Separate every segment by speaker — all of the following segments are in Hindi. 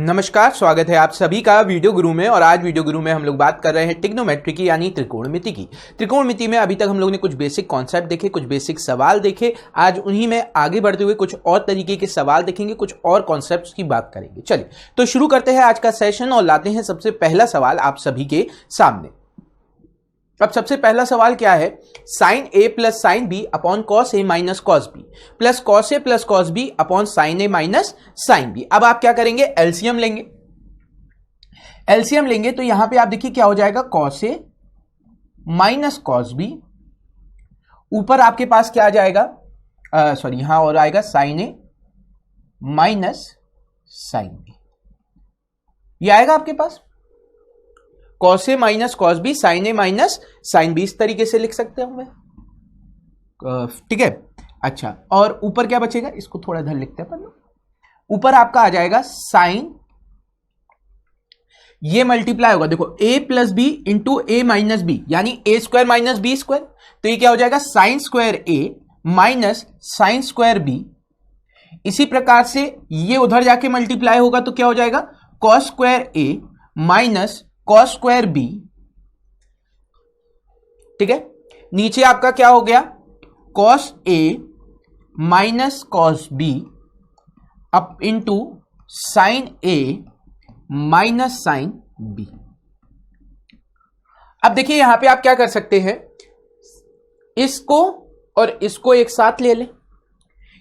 Speaker 1: नमस्कार, स्वागत है आप सभी का वीडियो गुरु में। और आज वीडियो गुरु में हम लोग बात कर रहे हैं ट्रिग्नोमेट्री की यानी त्रिकोणमिति की। त्रिकोणमिति में अभी तक हम लोग ने कुछ बेसिक कॉन्सेप्ट देखे, कुछ बेसिक सवाल देखे। आज उन्हीं में आगे बढ़ते हुए कुछ और तरीके के सवाल देखेंगे, कुछ और कॉन्सेप्ट्स की बात करेंगे। चलिए तो शुरू करते हैं आज का सेशन और लाते हैं सबसे पहला सवाल आप सभी के सामने। अब सबसे पहला सवाल क्या है, sine A plus sine B upon cos A minus cos B plus cos B upon sine A minus sine B. अब आप क्या करेंगे, एलसीएम लेंगे। एलसीएम लेंगे तो यहां पे आप देखिए क्या हो जाएगा, cos A minus cos B, ऊपर आपके पास क्या आ जाएगा, सॉरी यहां और आएगा sign A minus sine B. ये आएगा आपके पास cos A minus cos B sign A minus sine B, इस तरीके से लिख सकते हैं हम, ठीक है। अच्छा, और ऊपर क्या बचेगा, इसको थोड़ा इधर लिखते हैं पर ऊपर आपका आ जाएगा साइन, ये मल्टीप्लाई होगा, देखो a plus B into A minus B यानी A square minus B square, तो ये क्या हो जाएगा sine square A minus sine square B. इसी प्रकार से ये उधर जाके मल्टीप्लाई होगा तो क्या हो जाएगा, cos square A minus cos square B, ठीक है। नीचे आपका क्या हो गया, cos A minus cos B up into sine A minus sine B. अब देखिए यहां पे आप क्या कर सकते हैं, इसको और इसको एक साथ ले लें,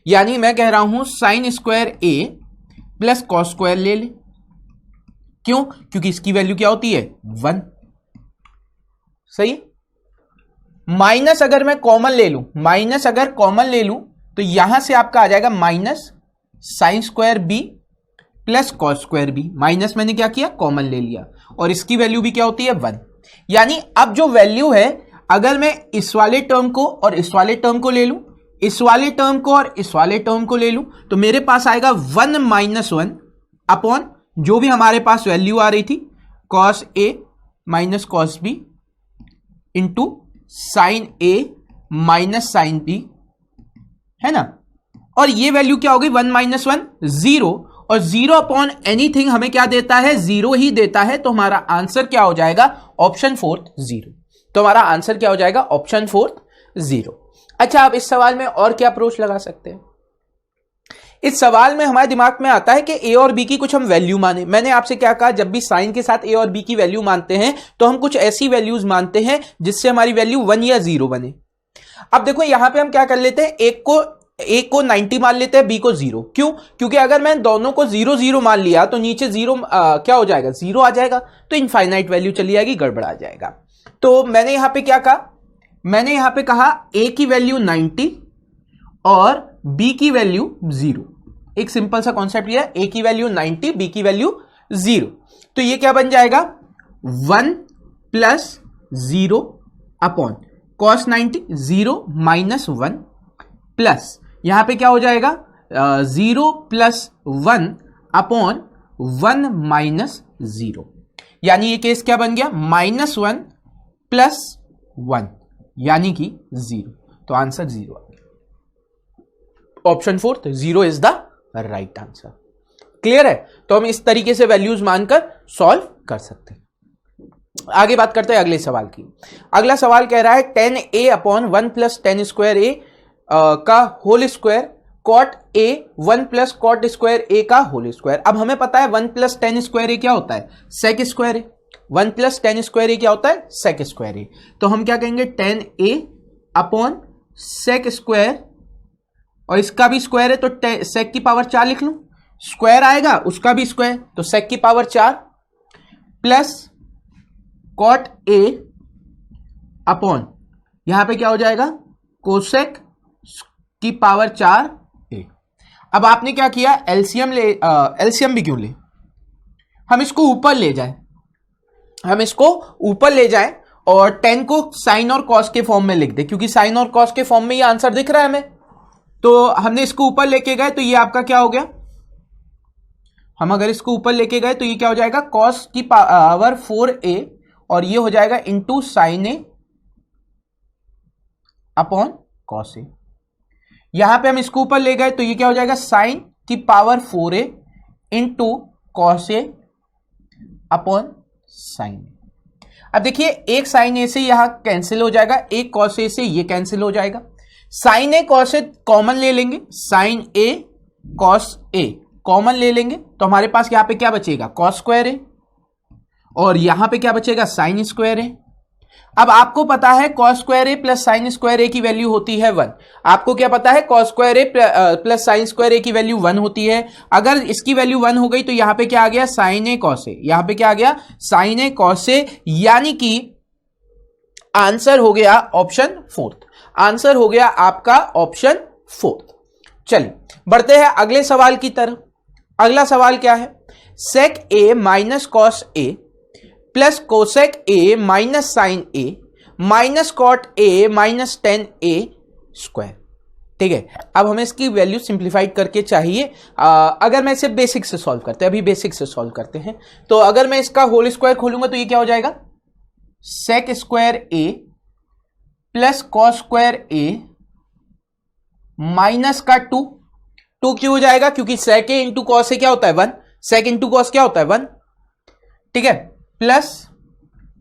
Speaker 1: यानी मैं कह रहा हूं साइन स्क्वायर ए प्लस कॉस स्क्वायर ले लें। क्यों, क्योंकि इसकी वैल्यू क्या होती है 1, सही है। माइनस अगर मैं कॉमन ले लूं, माइनस अगर कॉमन ले लूं तो यहां से आपका आ जाएगा minus sine square B plus cos square B. Minus मैंने क्या किया, कॉमन ले लिया, और इसकी वैल्यू भी क्या होती है 1। यानी अब जो वैल्यू है, अगर मैं इस वाले टर्म को और इस वाले टर्म को ले लूं, इस वाले टर्म को और इस वाले टर्म को ले लूं, तो मेरे पास आएगा 1 माइनस 1 अपॉन जो भी हमारे पास वैल्यू आ रही थी cos A minus cos B into sine A minus sine B, है ना। और ये वैल्यू क्या होगी, 1 माइनस 1 0, और 0 अपॉन एनीथिंग हमें क्या देता है, 0 ही देता है। तो हमारा आंसर क्या हो जाएगा, ऑप्शन फोर्थ 0। तो हमारा आंसर क्या हो जाएगा, ऑप्शन फोर्थ 0। अच्छा, आप इस सवाल में और क्या अप्रोच लगा सकते हैं। इस सवाल में हमारे दिमाग में आता है कि ए और बी की कुछ हम वैल्यू माने। मैंने आपसे क्या कहा, जब भी साइन के साथ ए और बी की वैल्यू मानते हैं तो हम कुछ ऐसी वैल्यूज मानते हैं जिससे हमारी वैल्यू 1 या 0 बने। अब देखो यहां पे हम क्या कर लेते हैं, ए को 90 मान लेते हैं, बी को 0। क्यों, क्योंकि अगर मैं दोनों को 0 0 मान लिया तो नीचे 0 क्या हो जाएगा, 0 आ जाएगा, तो इनफाइनाइट वैल्यू चली जाएगी, गड़बड़ा जाएगा। तो मैंने यहां पे क्या कहा, मैंने यहां पे कहा ए की वैल्यू 90 और बी की वैल्यू 0। एक सिंपल सा कॉन्सेप्ट ये है, ए की वैल्यू 90, बी की वैल्यू 0। तो ये क्या बन जाएगा, 1 plus 0 upon cos 90, 0 minus 1 plus यहां पे क्या हो जाएगा, 0 प्लस 1 अपॉन 1 माइनस 0। यानी ये केस क्या बन गया, माइनस 1 प्लस 1 यानी कि 0। तो आंसर 0 आ गया, option fourth 0 is the right answer. Clear है। तो हम इस तरीके से वैल्यूज मानकर सॉल्व कर सकते हैं। आगे बात करते हैं अगले सवाल की। अगला सवाल कह रहा है 10a upon 1 plus 10 square A का whole square cot A 1 plus cot square A का होल स्क्वायर। अब हमें पता है 1 प्लस 10 स्क्वायर ए क्या होता है, सेक स्क्वायर ए। 1 प्लस 10 स्क्वायर ए क्या होता है, सेक स्क्वायर ए। तो हम क्या कहेंगे, 10a अपॉन सेक स्क्वायर, और इसका भी स्क्वायर है तो सेक की पावर 4 लिख लूं, स्क्वायर आएगा उसका भी स्क्वायर, तो सेक की power 4 plus cot A upon यहां पे क्या हो जाएगा, कोसेक की पावर 4 ए। अब आपने क्या किया, एलसीएम ले, एलसीएम भी क्यों ले, हम इसको ऊपर ले जाएं, हम इसको ऊपर ले जाएं और 10 को साइन और कॉस के फॉर्म में लिख दे, क्योंकि साइन और कॉस के फॉर्म में ये आंसर दिख रहा है हमें। तो हमने इसको ऊपर लेके गए तो ये आपका क्या हो गया, हम अगर इसको ऊपर लेके गए तो ये क्या हो जाएगा, कॉस की पावर 4a, और ये हो जाएगा इंटू साइन ए अपॉन कॉस ए। यहां पे हम इसको ऊपर ले गए तो ये क्या हो जाएगा, साइन की power 4a into cos A upon sine ए। अब देखिए एक साइन ए से यहां कैंसिल हो जाएगा, एक कॉस ए से ये कैंसिल हो जाएगा। Sign A cos A common ले लेंगे, sign A cos A common ले लेंगे तो हमारे पास यहां पे क्या बचेगा, कॉस स्क्वायर ए, और यहां पे क्या बचेगा, साइन स्क्वायर ए। अब आपको पता है कॉस स्क्वायर ए प्लस साइन स्क्वायर ए की वैल्यू होती है 1। आपको क्या पता है, कॉस स्क्वायर ए प्लस साइन स्क्वायर ए की वैल्यू 1 होती है। अगर इसकी वैल्यू 1 हो गई तो यहां पे क्या आ गया, साइन ए कॉस ए, यहां पे क्या आ गया, साइन ए कॉस ए, यानी कि आंसर हो गया ऑप्शन 4। आंसर हो गया आपका ऑप्शन 4। चलिए बढ़ते हैं अगले सवाल की तरफ। अगला सवाल क्या है, sec A minus cos A plus cosec A minus sine A minus cot A minus tan A square. ठीक है, अब हमें इसकी वैल्यू सिंप्लीफाइड करके चाहिए। अगर मैं इसे बेसिक से सॉल्व करते हैं, अभी बेसिक से सॉल्व करते हैं, तो अगर मैं इसका होल स्क्वायर खोलूंगा तो ये क्या हो जाएगा, sec square A plus cos square A minus का 2 क्यों हो जाएगा, क्योंकि सेक ए इंटू कॉस ए क्या होता है 1, सेक इंटू कॉस क्या होता है 1। ठीक है, प्लस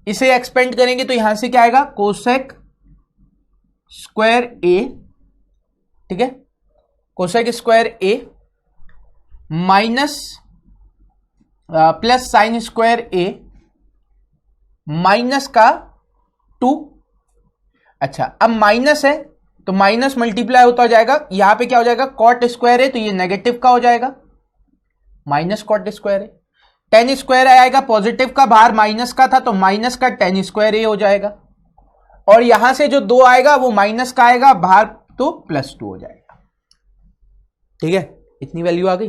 Speaker 1: इसे एक्सपेंड करेंगे तो यहां से क्या आएगा, कोसेक स्क्वायर ए। ठीक है, cosec square A minus plus sign square A minus का 2। अच्छा, अब माइनस है तो माइनस मल्टीप्लाई होता जाएगा, यहां पे क्या हो जाएगा, कॉट स्क्वायर है तो ये नेगेटिव का हो जाएगा, माइनस कॉट स्क्वायर है। टेन स्क्वायर आएगा, पॉजिटिव का बाहर माइनस का था तो माइनस का टेन स्क्वायर ए हो जाएगा, और यहां से जो 2 आएगा वो माइनस का आएगा बाहर तो +2 हो जाएगा। ठीक है, इतनी वैल्यू आ गई।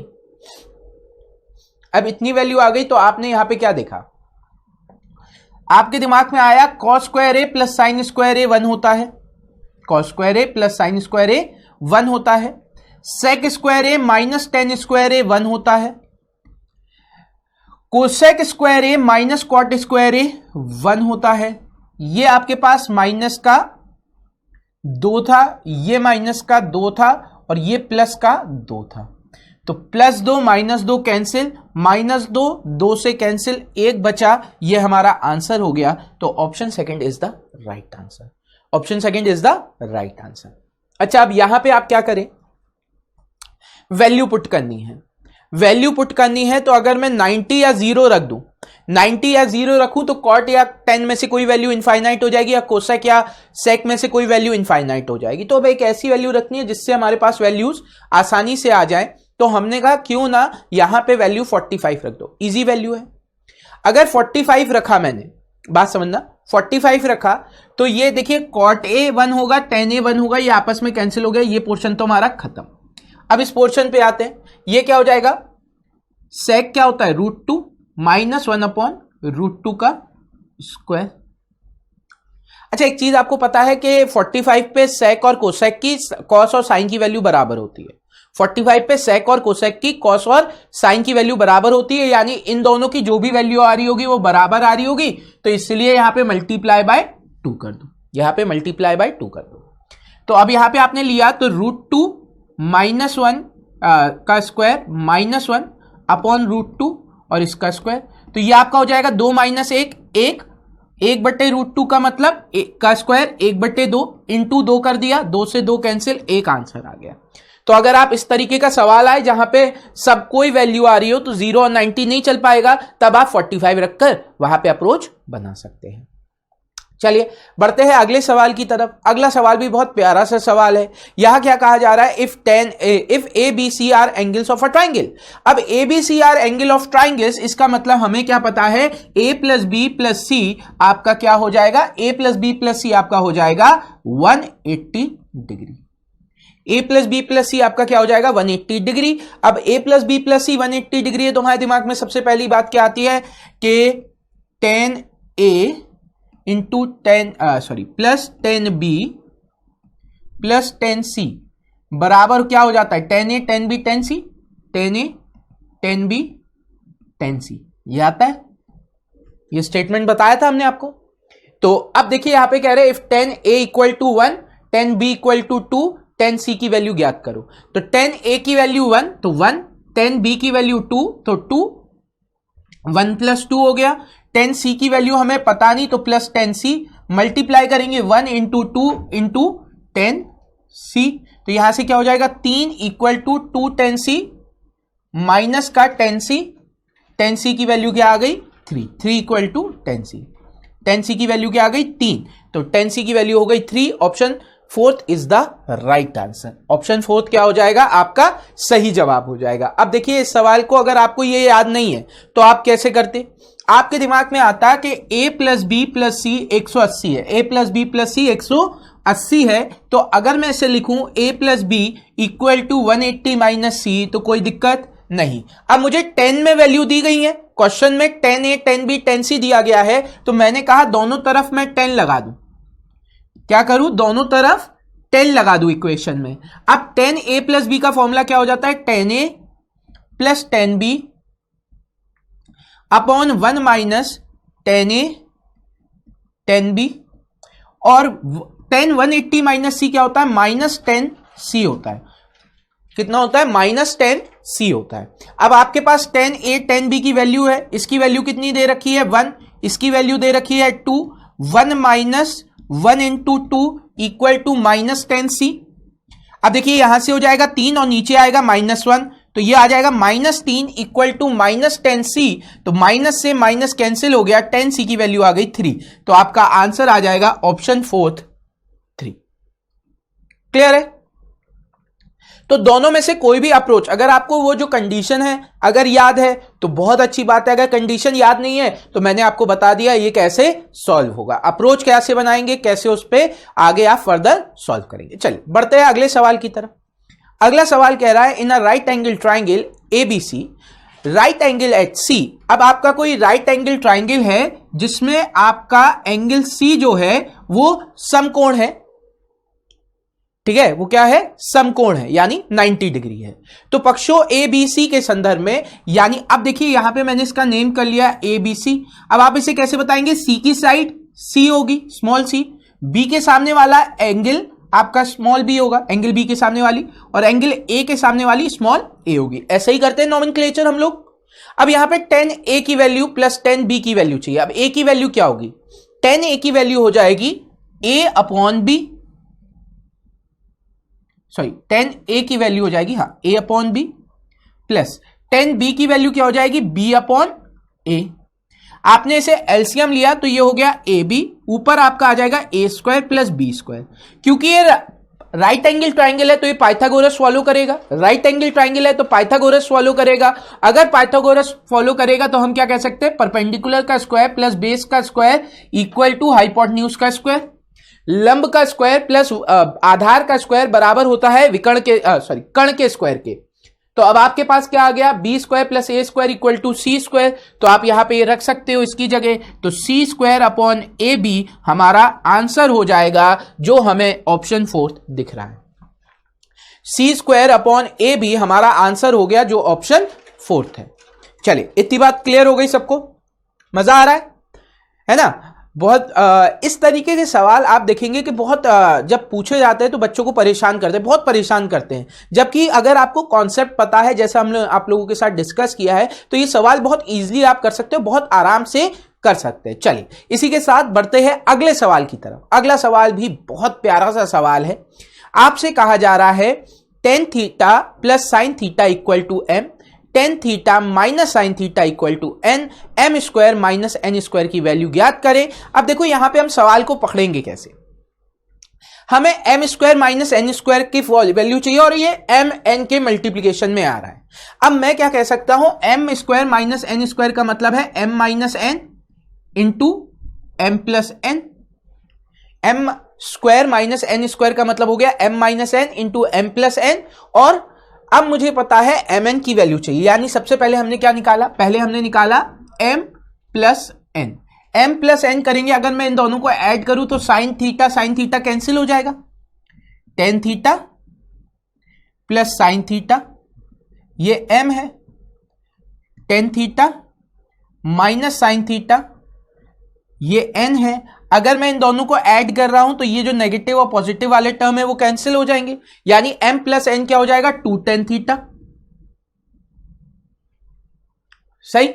Speaker 1: अब इतनी वैल्यू आ गई तो आपने यहां पे क्या देखा, आपके दिमाग में आया कॉस स्क्वायर ए प्लस साइन स्क्वायर ए 1 होता है, कॉस स्क्वायर ए प्लस साइन स्क्वायर ए 1 होता है, sec square A minus ten square ए 1 होता है, cosec square A minus cot square ए 1 होता है। ये आपके पास माइनस का 2 था, ये माइनस का 2 था, और ये प्लस का 2 था, तो +2 -2 कैंसिल, -2 2 से कैंसिल, 1 बचा, ये हमारा आंसर हो गया। तो option second is the right answer, option second is the right answer. अच्छा, अब यहां पे आप क्या करें, वैल्यू पुट करनी है। वैल्यू पुट करनी है तो अगर मैं 90 या 0 रख दूं, 90 या 0 रखूं तो कॉट या 10 में से कोई वैल्यू इनफाइनाइट हो जाएगी, या कोसेक या सेक में से कोई वैल्यू इनफाइनाइट हो जाएगी। तो अब एक ऐसी वैल्यू रखनी है जिससे हमारे पास वैल्यूज आसानी से आ जाए। तो हमने कहा क्यों ना यहां पे वैल्यू 45 रख दो, इजी वैल्यू है। अगर 45 रखा मैंने, बात समझना, 45 रखा तो ये देखिए कॉट ए 1 होगा, टेन ए 1 होगा, ये आपस में कैंसिल हो गया, ये पोर्शन तो हमारा खत्म। अब इस पोर्शन पे आते हैं, ये क्या हो जाएगा, सेक क्या होता है √2 -1 अपॉन √2 का स्क्वायर। अच्छा, एक चीज आपको पता है कि 45 पे सेक और कोसेक की, कॉस और साइन की वैल्यू बराबर होती है। 45 पे सेक और कोसेक की कॉस और साइन की वैल्यू बराबर होती है, यानी इन दोनों की जो भी वैल्यू आ रही होगी वो बराबर आ रही होगी, तो इसलिए यहां पे मल्टीप्लाई बाय 2 कर दो, यहां पे मल्टीप्लाई बाय 2 कर दो। तो अब यहां पे आपने लिया तो √2 -1 का स्क्वायर -1 अपॉन √2 और इसका स्क्वायर, तो ये आपका हो जाएगा 2 - 1 1 बटे √2 का मतलब का स्क्वायर 1/2 इंटू 2 कर दिया, 2 से 2 कैंसिल, 1 आंसर आ गया। तो अगर आप इस तरीके का सवाल आए जहां पे सब कोई वैल्यू आ रही हो तो 0 और 90 नहीं चल पाएगा, तब आप 45 रखकर वहां पे अप्रोच बना सकते हैं। चलिए बढ़ते हैं अगले सवाल की तरफ। अगला सवाल भी बहुत प्यारा सा सवाल है। यहां क्या कहा जा रहा है, if A B C are angles of a triangle. अब A B C are angle of triangles, इसका मतलब हमें क्या पता है, a + b + c आपका क्या हो जाएगा, a + b + c आपका हो जाएगा 180 डिग्री। a + b + c आपका क्या हो जाएगा 180 डिग्री। अब a + b + c 180 डिग्री है तो हमारे दिमाग में सबसे पहली बात क्या आती है कि 10a into plus 10b plus 10c बराबर क्या हो जाता है, 10a 10b 10c, 10a 10b 10c, ये आता है, ये स्टेटमेंट बताया था हमने आपको। तो अब देखिए यहां पे कह रहे हैं इफ 10a = 1 10b = 2 10c की वैल्यू ज्ञात करो। तो 10a की वैल्यू 1 तो 1, 10b की वैल्यू 2 तो 2, 1 + 2 हो गया, 10c की वैल्यू हमें पता नहीं तो प्लस 10c, मल्टीप्लाई करेंगे 1 × 2 × 10c, तो यहां से क्या हो जाएगा 3 = 2 10c माइनस का 10c, 10c की वैल्यू क्या आ गई 3 = 10c, 10c की वैल्यू क्या आ गई 3, तो 10c की वैल्यू हो गई 3, option 4 is the right answer, option 4 क्या हो जाएगा आपका सही जवाब हो जाएगा। अब देखिए इस सवाल को अगर आपको ये याद नहीं है तो आप कैसे करते, आपके दिमाग में आता है कि a + b + c 180 है, a + b + c 180 है, तो अगर मैं इसे लिखूं a + b = 180 - c तो कोई दिक्कत नहीं। अब मुझे 10 में वैल्यू दी गई है, क्वेश्चन में 10a 10b 10c दिया गया है, तो मैंने कहा दोनों तरफ मैं 10 लगा दूं, क्या करूं दोनों तरफ 10 लगा दूं इक्वेशन में। अब 10a + b का फॉर्मूला क्या हो जाता है 10a + 10b upon 1 - 10a 10b, और 10 180 - c क्या होता है -10c होता है, कितना होता है -10c होता है। अब आपके पास 10a 10b की वैल्यू है, इसकी वैल्यू कितनी दे रखी है 1, इसकी वैल्यू दे रखी है 2, 1 - 1 × 2 = -10c। अब देखिए यहां से हो जाएगा 3 और नीचे आएगा -1, तो ये आ जाएगा -3 = -10c, तो माइनस से माइनस कैंसिल हो गया, 10c की वैल्यू आ गई 3, तो आपका आंसर आ जाएगा ऑप्शन 4 3। क्लियर है? तो दोनों में से कोई भी अप्रोच, अगर आपको वो जो कंडीशन है अगर याद है तो बहुत अच्छी बात है, अगर कंडीशन याद नहीं है तो मैंने आपको बता दिया ये कैसे सॉल्व होगा, अप्रोच कैसे बनाएंगे, कैसे उस पर आगे आप फर्दर सॉल्व करेंगे। चलिए बढ़ते हैं अगले सवाल की तरफ। अगला सवाल कह रहा है in a right angle triangle ABC right angle at C। अब आपका कोई राइट एंगल ट्राइंगल है जिसमें आपका एंगल C जो है वो समकोण है, ठीक है, वो क्या है समकोण है, यानी 90 डिग्री है। तो पक्षों ABC के संदर्भ में, यानी अब देखिए यहां पे मैंने इसका नेम कर लिया ABC। अब आप इसे कैसे बताएंगे, C की साइड C होगी स्मॉल c, B के सामने वाला एंगल आपका स्मॉल b होगा, एंगल B के सामने वाली, और एंगल A के सामने वाली स्मॉल a होगी। ऐसे ही करते हैं नोमेनक्लेचर हम लोग। अब यहां पे 10a की वैल्यू प्लस 10b की वैल्यू चाहिए। अब a की वैल्यू क्या होगी, 10a की वैल्यू हो जाएगी a/b, सॉरी 10a की वैल्यू हो जाएगी हाँ a/b, प्लस 10b की वैल्यू क्या हो जाएगी b/a। आपने इसे एलसीएम लिया तो ये हो गया ab, ऊपर आपका आ जाएगा a² + b²। क्योंकि ये राइट एंगल ट्राइंगल है तो ये पाइथागोरस फॉलो करेगा, राइट एंगल ट्राइंगल है तो पाइथागोरस फॉलो करेगा। अगर पाइथागोरस फॉलो करेगा तो हम क्या कह सकते हैं, परपेंडिकुलर का स्क्वायर प्लस बेस का स्क्वायर इक्वल टू हाइपोटेन्यूज का स्क्वायर, लंब का स्क्वायर प्लस आधार का स्क्वायर बराबर होता है विकर्ण के कर्ण के स्क्वायर के। तो अब आपके पास क्या आ गया, b² + a² equal to c², तो आप यहां पे रख सकते हो इसकी जगह, तो c²/ab हमारा आंसर हो जाएगा जो हमें ऑप्शन 4 दिख रहा है। c²/ab हमारा आंसर हो गया जो ऑप्शन 4 है। चलिए इतनी बात क्लियर हो गई सबको, मजा आ रहा है ना। बहुत इस तरीके के सवाल आप देखेंगे कि बहुत जब पूछे जाते हैं तो बच्चों को परेशान करते हैं, बहुत परेशान करते हैं। जबकि अगर आपको कॉन्सेप्ट पता है, जैसा हमने आप लोगों के साथ डिस्कस किया है, तो ये सवाल बहुत इजीली आप कर सकते हो, बहुत आराम से कर सकते हैं। चलिए इसी के साथ बढ़ते हैं अगले सवाल की तरफ। अगला सवाल भी बहुत प्यारा सा सवाल है। आपसे कहा जा रहा है tan θ + sin θ = m, tan θ - sin θ = n, m² - n² की वैल्यू ज्ञात करें। अब देखो यहां पे हम सवाल को पकड़ेंगे कैसे, हमें m² - n² की वैल्यू चाहिए और ये m n के मल्टीप्लीकेशन में आ रहा है। अब मैं क्या कह सकता हूं, m² - n² का मतलब है m - n into m + n, m² - n² का मतलब हो गया m - n into m + n, और अब मुझे पता है mn की वैल्यू चाहिए, यानी सबसे पहले हमने क्या निकाला, पहले हमने निकाला m + n, m + n करेंगे। अगर मैं इन दोनों को ऐड करूं तो sin θ कैंसिल हो जाएगा, tan θ + sin θ, ये m है, tan θ - sin θ, ये n है। अगर मैं इन दोनों को ऐड कर रहा हूं तो ये जो नेगेटिव और पॉजिटिव वाले टर्म है वो कैंसिल हो जाएंगे, यानी m + n क्या हो जाएगा 2 tan θ। सही,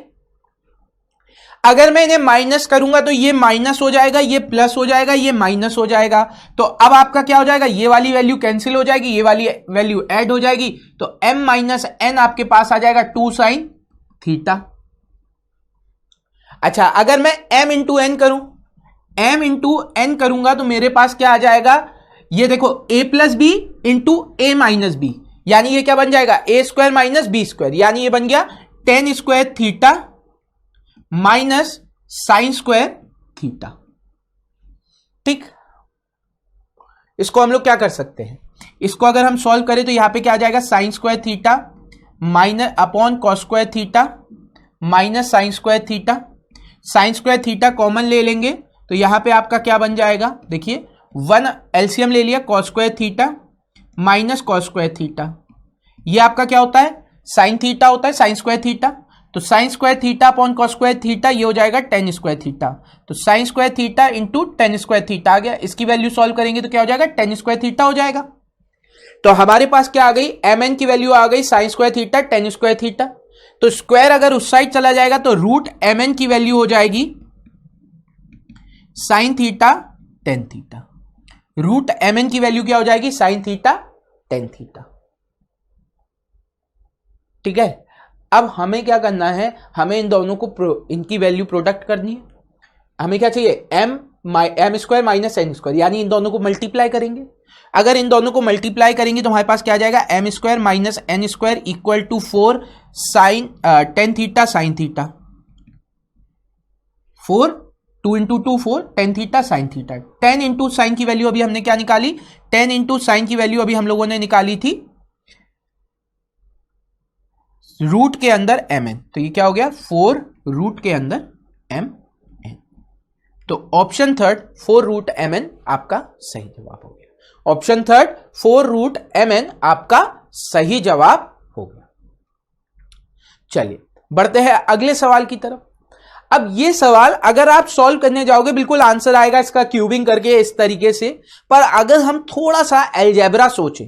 Speaker 1: अगर मैं इन्हें माइनस करूंगा तो ये माइनस हो जाएगा, ये प्लस हो जाएगा, ये माइनस हो जाएगा। तो अब आपका क्या हो जाएगा, ये वाली वैल्यू कैंसिल हो जाएगी, ये वाली वैल्यू ऐड हो जाएगी, तो m माइनस एन आपके पास आ जाएगा 2 साइन थीटा। अच्छा, अगर मैं m इंटू एन करूं, m इंटू एन करूंगा तो मेरे पास क्या आ जाएगा, ये देखो a plus B into A minus B, यानी ये क्या बन जाएगा, A square minus B square, यानी ये बन गया tan square theta minus sine square theta. ठीक, इसको हम लोग क्या कर सकते हैं, इसको अगर हम सॉल्व करें तो यहां पे क्या आ जाएगा, sine square theta minus upon cos square theta minus sine square theta. Sign square theta common ले लेंगे तो यहां पे आपका क्या बन जाएगा, देखिए 1 एलसीएम ले लिया, cos square theta minus cos square theta, ये आपका क्या होता है, साइन थीटा होता है, साइन स्क्वायर थीटा। तो sine square theta upon cos square theta, ये हो जाएगा टेन स्क्वायर थीटा। तो sine square theta into tan square theta आ गया, इसकी वैल्यू सॉल्व करेंगे तो क्या हो जाएगा, टेन स्क्वायर थीटा हो जाएगा। तो हमारे पास क्या आ गई, एम एन की वैल्यू आ गई sine square theta tan square theta. तो स्क्वायर अगर उस साइड चला जाएगा तो रूट एम एन की वैल्यू हो जाएगी sine theta tan theta. Root M N की वैल्यू क्या हो जाएगी, साइन थीटा टेन थीटा। ठीक है, अब हमें क्या करना है, हमें इन दोनों को इनकी वैल्यू प्रोडक्ट करनी है। हमें क्या चाहिए, M square minus N square, यानी इन दोनों को मल्टीप्लाई करेंगे। अगर इन दोनों को मल्टीप्लाई करेंगे तो हमारे पास क्या आ जाएगा, M square minus N square equal to 4 sine tan theta sine theta. 4 2 into 2 4 tan theta sine theta. 10 into sine की वैल्यू अभी हमने क्या निकाली, 10 इंटू साइन की वैल्यू अभी हम लोगों ने निकाली थी रूट के अंदर एम एन, तो ये क्या हो गया 4 रूट के अंदर एम एन। तो option third 4 root M N आपका सही जवाब हो गया। Option third 4 root M N आपका सही जवाब हो गया। चलिए बढ़ते हैं अगले सवाल की तरफ। अब ये सवाल अगर आप सॉल्व करने जाओगे बिल्कुल आंसर आएगा इसका क्यूबिंग करके इस तरीके से, पर अगर हम थोड़ा सा अलजेब्रा सोचें,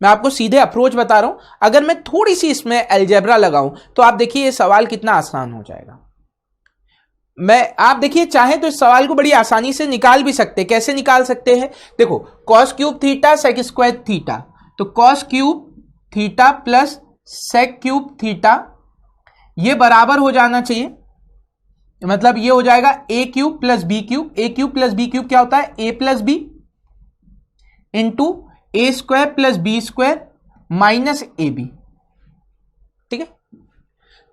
Speaker 1: मैं आपको सीधे अप्रोच बता रहा हूं, अगर मैं थोड़ी सी इसमें अलजेब्रा लगाऊं तो आप देखिए ये सवाल कितना आसान हो जाएगा। आप देखिए चाहे तो इस सवाल को बड़ी आसानी से निकाल भी सकते हैं। कैसे निकाल सकते हैं, देखो cos cube theta sec square theta, तो cos cube theta plus sec cube theta ये बराबर हो जाना चाहिए, मतलब ये हो जाएगा A cube plus B cube. A cube plus B cube क्या होता है, A plus B into A square plus B square minus A B. ठीक है,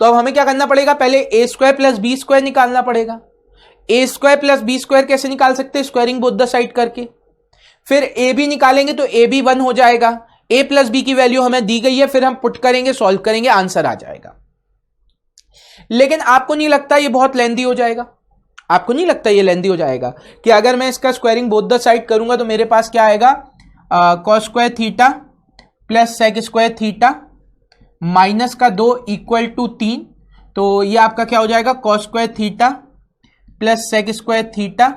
Speaker 1: तो अब हमें क्या करना पड़ेगा, पहले A square plus B square निकालना पड़ेगा। A square plus B square कैसे निकाल सकते हैं, स्क्वायरिंग बोथ द साइड करके। फिर ए बी निकालेंगे तो ए बी 1 हो जाएगा, ए प्लस बी की वैल्यू हमें दी गई है, फिर हम पुट करेंगे सॉल्व करेंगे आंसर आ जाएगा। लेकिन आपको नहीं लगता ये बहुत लेंदी हो जाएगा, आपको नहीं लगता ये लेंदी हो जाएगा कि अगर मैं इसका स्क्वायरिंग बोथ द साइड करूंगा तो मेरे पास क्या आएगा, cos square theta plus sec square theta minus का 2 इक्वल टू 3, तो ये आपका क्या हो जाएगा, cos square theta plus sec square theta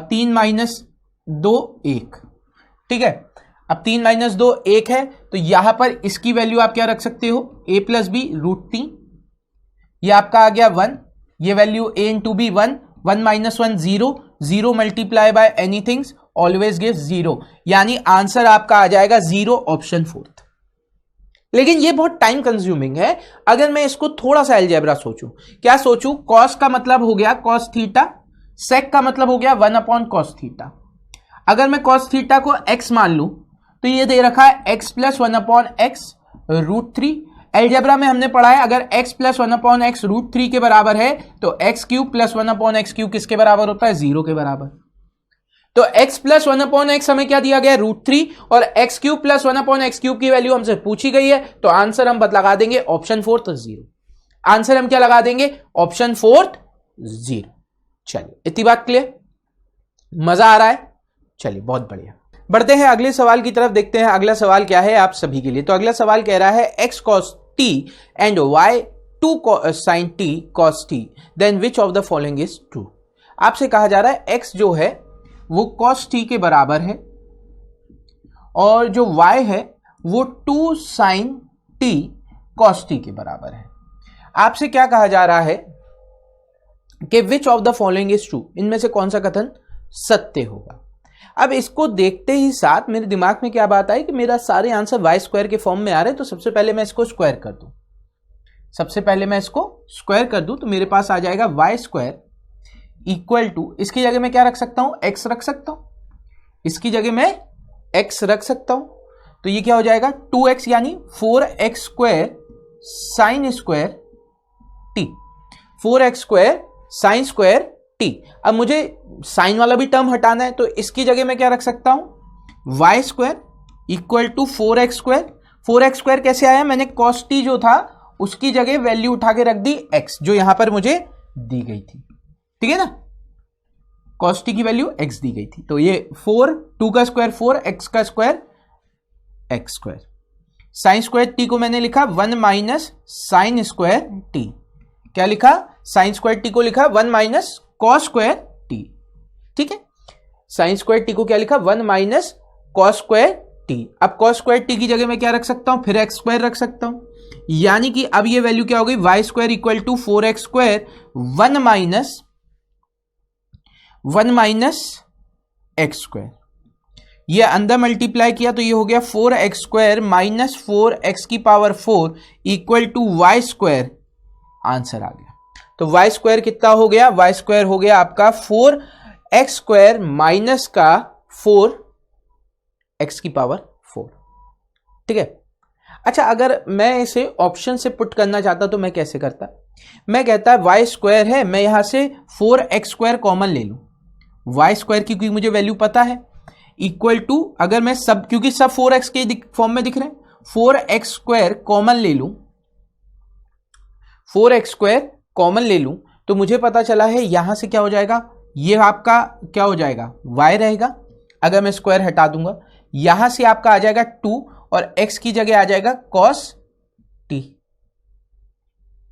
Speaker 1: 3 minus 2 1। ठीक है, अब 3 माइनस 2 1 है, तो यहां पर इसकी वैल्यू आप क्या रख सकते हो, a प्लस बी रूट 3, ये आपका आ गया 1, ये value a into B 1, 1 minus 1 0, 0 multiply by anything always gives 0, यानी आंसर आपका आ जाएगा 0 ऑप्शन फोर्थ। लेकिन ये बहुत टाइम कंज्यूमिंग है। अगर मैं इसको थोड़ा सा अलजेब्रा सोचूं, क्या सोचूं, कॉस का मतलब हो गया कॉस थीटा, सेक का मतलब हो गया 1 अपॉन कॉस थीटा। अगर मैं कॉस थीटा को x मान लूं तो ये दे रखा है x plus 1 upon x root 3। Algebra में हमने पढ़ा है अगर x plus 1 upon x root 3 के बराबर है तो x cube plus 1 upon x cube किसके बराबर होता है, 0 के बराबर। तो x प्लस 1 अपॉन एक्स हमें क्या दिया गया, रूट 3, और x cube plus 1 upon x cube की वैल्यू हमसे पूछी गई है, तो आंसर हम लगा देंगे ऑप्शन फोर्थ 0। आंसर हम क्या लगा देंगे, ऑप्शन फोर्थ 0। चलिए इतनी बात क्लियर, मजा आ रहा है, चलिए बहुत बढ़िया। बढ़ते हैं अगले सवाल की तरफ, देखते हैं अगला सवाल क्या है आप सभी के लिए। तो अगला सवाल कह रहा है x cos t and y 2 sin t cos t, then which of the following is true. आपसे कहा जा रहा है x जो है वो cos t के बराबर है और जो y है वो 2 sin t cos t के बराबर है। आपसे क्या कहा जा रहा है कि विच of the following is true, इनमें से कौन सा कथन सत्य होगा। अब इसको देखते ही साथ मेरे दिमाग में क्या बात आई कि मेरा सारे आंसर वाई स्क्वायर के फॉर्म में आ रहे हैं, तो सबसे पहले मैं इसको स्क्वायर कर दूं। सबसे पहले मैं इसको स्क्वायर कर दूं तो मेरे पास आ जाएगा वाई स्क्वायर इक्वल टू, इसकी जगह मैं क्या रख सकता हूं, एक्स रख सकता हूं, इसकी जगह मैं एक्स रख सकता हूं। तो ये क्या हो जाएगा 2x यानी 4x square sine square T, 4x square sine square T. अब मुझे साइन वाला भी टर्म हटाना है, तो इसकी जगह मैं क्या रख सकता हूं, Y square equal to 4x square. 4x square कैसे आया, मैंने cos t जो था उसकी जगह वैल्यू उठा के रख दी x, जो यहां पर मुझे दी गई थी, ठीक है ना, cos t की वैल्यू x दी गई थी। तो ये 4, 2 का स्क्वायर 4, x का square x square, sine square t को मैंने लिखा 1 माइनस साइन स्क्वायर t। क्या लिखा, साइन स्क्वायर t को लिखा 1 माइनस कॉस स्क्वायर t, ठीक है। साइन स्क्वायर t को क्या लिखा 1 माइनस कॉस स्क्वायर t। अब कॉस स्क्वायर t की जगह मैं क्या रख सकता हूं, फिर एक्स स्क्वायर रख सकता हूं, यानी कि अब ये वैल्यू क्या हो गई, Y square equal to 4x square 1 minus x square. ये अंदर मल्टीप्लाई किया तो ये हो गया 4x स्क्वायर माइनस 4x की power 4 equal to Y square, answer आ गया। तो वाई स्क्वायर कितना हो गया, वाई स्क्वायर हो गया आपका 4x स्क्वायर माइनस का 4x की पावर 4, ठीक है। अच्छा, अगर मैं इसे ऑप्शन से पुट करना चाहता तो मैं कैसे करता, मैं कहता वाई स्क्वायर है, मैं यहां से 4x स्क्वायर कॉमन ले लूं, वाई स्क्वायर की क्योंकि मुझे वैल्यू पता है, इक्वल टू, अगर मैं सब, क्योंकि सब 4x के फॉर्म में दिख रहे हैं, 4x स्क्वायर कॉमन ले लूं, 4x स्क्वायर कॉमन ले लूं, तो मुझे पता चला है यहां से क्या हो जाएगा, ये आपका क्या हो जाएगा y रहेगा, अगर मैं स्क्वायर हटा दूंगा यहां से आपका आ जाएगा 2 और x की जगह आ जाएगा cos t,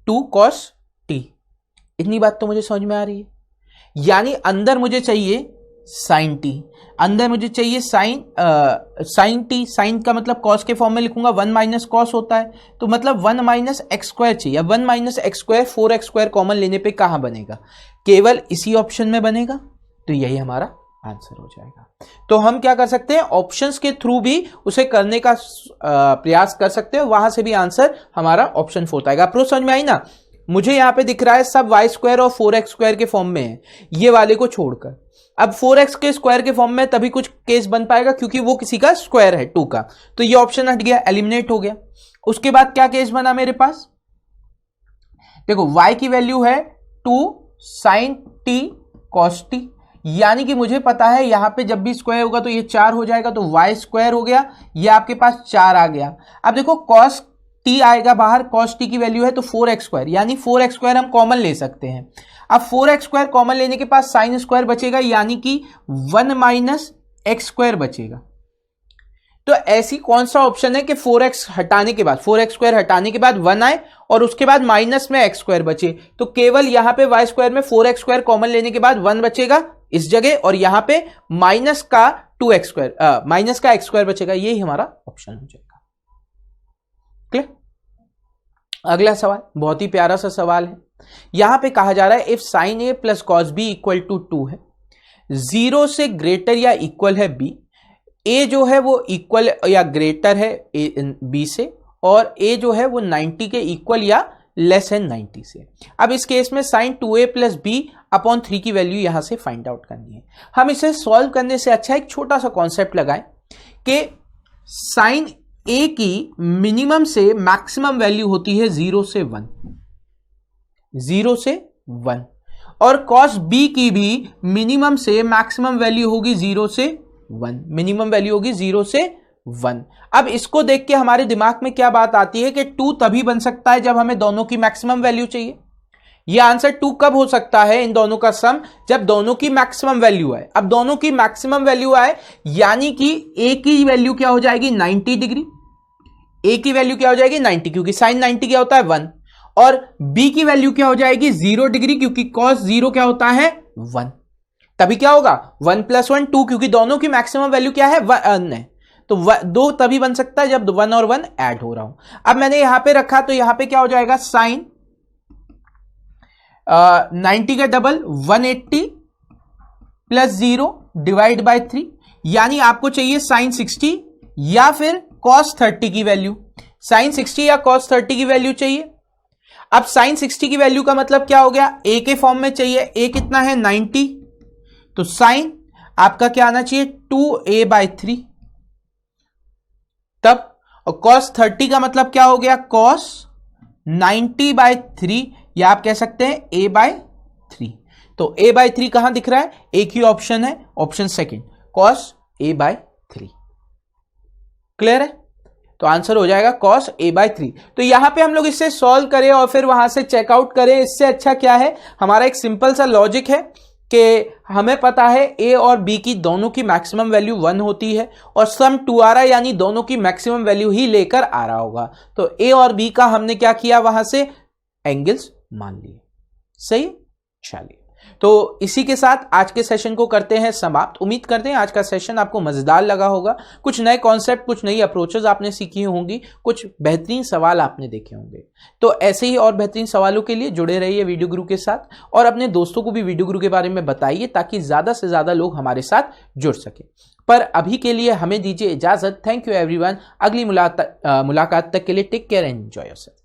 Speaker 1: 2 cos t। इतनी बात तो मुझे समझ में आ रही है, यानी अंदर मुझे चाहिए साइन टी, अंदर मुझे चाहिए साइन टी, साइन का मतलब कॉस के फॉर्म में लिखूंगा 1 माइनस कॉस होता है, तो मतलब 1 माइनस एक्स स्क्वायर चाहिए। 1 minus x square 4x square common लेने पे कहां बनेगा, केवल इसी ऑप्शन में बनेगा, तो यही हमारा आंसर हो जाएगा। तो हम क्या कर सकते हैं, ऑप्शंस के थ्रू भी उसे करने का प्रयास कर सकते हैं, वहां से भी आंसर हमारा ऑप्शन 4 आएगा। अप्रोच समझ में आई ना, मुझे यहां पे दिख रहा है सब वाई स्क्वायर और 4x स्क्वायर के फॉर्म में है, ये वाले को छोड़कर। अब 4x के स्क्वायर के फॉर्म में तभी कुछ केस बन पाएगा क्योंकि वो किसी का स्क्वायर है 2 का, तो ये ऑप्शन हट गया, एलिमिनेट हो गया। उसके बाद क्या केस बना मेरे पास, देखो y की वैल्यू है 2 sin t cos t, यानी कि मुझे पता है यहां पे जब भी स्क्वायर होगा तो ये 4 हो जाएगा, तो y स्क्वायर हो गया, ये आपके पास 4 आ गया। अब देखो cos t आएगा बाहर, cos t की वैल्यू है तो 4x स्क्वायर, यानी 4x स्क्वायर हम कॉमन ले सकते हैं। अब 4x स्क्वायर कॉमन लेने के पास साइन स्क्वायर बचेगा, यानी कि 1 माइनस एक्स स्क्वायर बचेगा। तो ऐसी कौन सा ऑप्शन है कि 4x हटाने के बाद, 4x स्क्वायर हटाने के बाद 1 आए और उसके बाद माइनस में x स्क्वायर बचे, तो केवल यहां पे y स्क्वायर में 4x स्क्वायर कॉमन लेने के बाद 1 बचेगा इस जगह, और यहां पे माइनस का 2x स्क्वायर, माइनस का x स्क्वायर बचेगा, यही हमारा ऑप्शन हो जाएगा। क्लियर। अगला सवाल बहुत ही प्यारा सा सवाल है, यहां पे कहा जा रहा है if sine a plus cos b equal to 2 है, 0 से ग्रेटर या इक्वल है b, a जो है वो इक्वल या ग्रेटर है b से, और a जो है वो 90 के इक्वल या लेस है 90 से। अब इस केस में sign 2a plus b upon 3 की वैल्यू यहां से फाइंड आउट करनी है। हम इसे सॉल्व करने से अच्छा एक छोटा सा कॉन्सेप्ट लगाएं कि साइन a की मिनिमम से मैक्सिमम वैल्यू होती है 0 से 1, 0 से 1, और कॉस b की भी मिनिमम से मैक्सिमम वैल्यू होगी 0 से 1, मिनिमम वैल्यू होगी 0 से 1। अब इसको देख के हमारे दिमाग में क्या बात आती है कि 2 तभी बन सकता है जब हमें दोनों की मैक्सिमम वैल्यू चाहिए। यह आंसर 2 कब हो सकता है इन दोनों का सम, जब दोनों की मैक्सिमम वैल्यू आए। अब दोनों की मैक्सिमम वैल्यू आए यानी कि a की वैल्यू क्या हो जाएगी 90 डिग्री, a की वैल्यू क्या हो जाएगी 90, क्योंकि साइन 90 क्या होता है 1, और b की वैल्यू क्या हो जाएगी 0 डिग्री, क्योंकि cos 0 क्या होता है 1। तभी क्या होगा 1 + 1 2, क्योंकि दोनों की मैक्सिमम वैल्यू क्या है 1 है, तो 2 तभी बन सकता है जब 1 और 1 ऐड हो रहा हो। अब मैंने यहां पे रखा तो यहां पे क्या हो जाएगा साइन 90 का डबल 180 प्लस 0 डिवाइड बाय 3, यानी आपको चाहिए साइन 60 या फिर कॉस 30 की वैल्यू। साइन 60 या कॉस 30 की वैल्यू चाहिए। अब साइन 60 की वैल्यू का मतलब क्या हो गया, ए के फॉर्म में चाहिए। ए कितना है 90, तो साइन आपका क्या आना चाहिए 2a/3 तब। और कॉस 30 का मतलब क्या हो गया, कॉस 90/3 या आप कह सकते हैं a/3। तो a/3 कहां दिख रहा है, एक ही ऑप्शन है, option second cos a/3। Clear है, तो आंसर हो जाएगा cos a/3। तो यहां पे हम लोग इससे सॉल्व करें और फिर वहां से चेकआउट करें, इससे अच्छा क्या है, हमारा एक सिंपल सा लॉजिक है कि हमें पता है a और b की दोनों की मैक्सिमम वैल्यू 1 होती है और सम 2 आ रहा है, यानी दोनों की मैक्सिमम वैल्यू ही लेकर आ रहा होगा। तो a और b का हमने क्या किया, वहां से एंगल्स मान लिए। सही, चलिए तो इसी के साथ आज के सेशन को करते हैं समाप्त। उम्मीद करते हैं आज का सेशन आपको मजेदार लगा होगा, कुछ नए कॉन्सेप्ट, कुछ नई अप्रोचेस आपने सीखी होंगी, कुछ बेहतरीन सवाल आपने देखे होंगे। तो ऐसे ही और बेहतरीन सवालों के लिए जुड़े रहिए वीडियो गुरु के साथ और अपने दोस्तों को भी वीडियो गुरु के बारे में बताइए ताकि ज्यादा से ज्यादा लोग हमारे साथ जुड़ सके। पर अभी के लिए हमें दीजिए इजाजत। Thank you everyone. अगली मुलाकात तक के लिए take care and enjoy yourself.